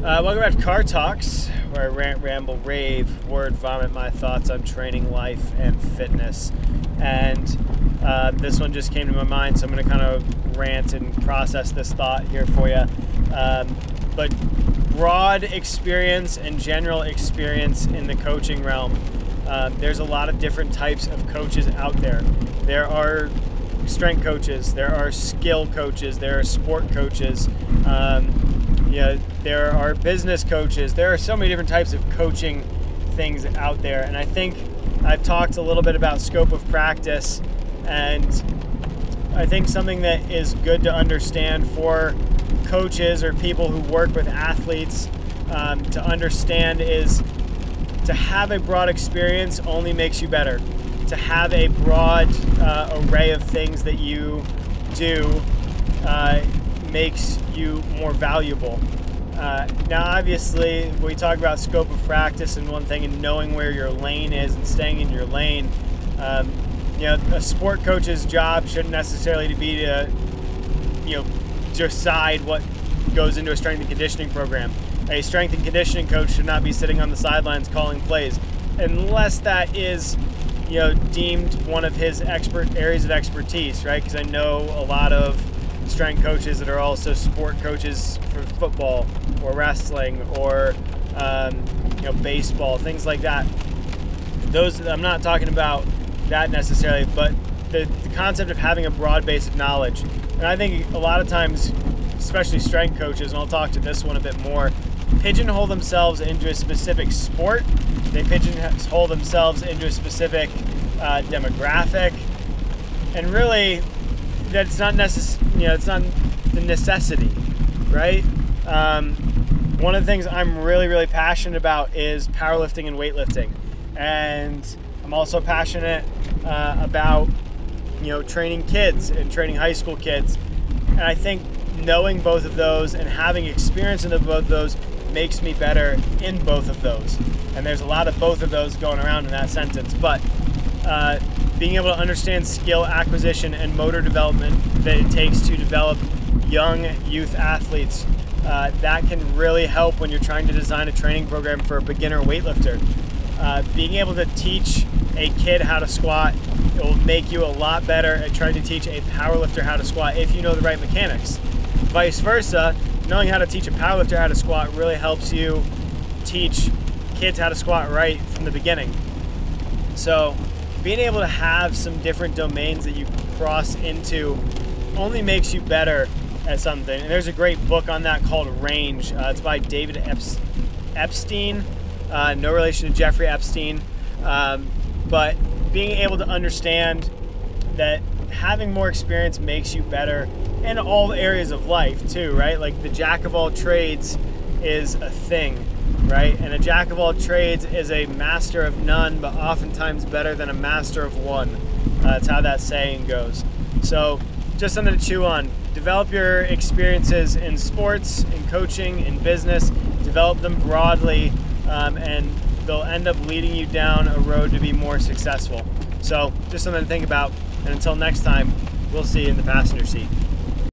Welcome back to Car Talks, where I rant, ramble, rave, word vomit my thoughts on training, life, and fitness. And this one just came to my mind, so I'm going to kind of rant and process this thought here for you. But broad experience and general experience in the coaching realm. There's a lot of different types of coaches out there. There are strength coaches, there are skill coaches, there are sport coaches. There are business coaches. There are so many different types of coaching things out there. And I think I've talked a little bit about scope of practice, and I think something that is good to understand for coaches or people who work with athletes to understand is to have a broad experience only makes you better. To have a broad array of things that you do makes you more valuable. Now, obviously, we talk about scope of practice and one thing, and knowing where your lane is and staying in your lane. A sport coach's job shouldn't necessarily be to, decide what goes into a strength and conditioning program. A strength and conditioning coach should not be sitting on the sidelines calling plays, unless that is, deemed one of his areas of expertise, right? Because I know a lot of strength coaches that are also sport coaches for football or wrestling or baseball, things like that. Those, I'm not talking about that necessarily, but the concept of having a broad base of knowledge. And I think a lot of times, especially strength coaches, and I'll talk to this one a bit more, pigeonhole themselves into a specific sport. They pigeonhole themselves into a specific demographic, and really that's not it's not the necessity, right? One of the things I'm really passionate about is powerlifting and weightlifting, and I'm also passionate about training kids and training high school kids. And I think knowing both of those and having experience in both of those makes me better in both of those. And there's a lot of both of those going around in that sentence, but being able to understand skill acquisition and motor development that it takes to develop young youth athletes, that can really help when you're trying to design a training program for a beginner weightlifter. Being able to teach a kid how to squat, it will make you a lot better at trying to teach a powerlifter how to squat if you know the right mechanics. Vice versa, knowing how to teach a powerlifter how to squat really helps you teach kids how to squat right from the beginning. So being able to have some different domains that you cross into only makes you better at something. And there's a great book on that called Range. It's by David Epstein, no relation to Jeffrey Epstein. But being able to understand that having more experience makes you better in all areas of life too, right? Like the jack of all trades is a thing, right? And a jack of all trades is a master of none, but oftentimes better than a master of one. That's how that saying goes. So just something to chew on. Develop your experiences in sports, in coaching, in business. Develop them broadly, and they'll end up leading you down a road to be more successful. So just something to think about. And until next time, we'll see you in the passenger seat.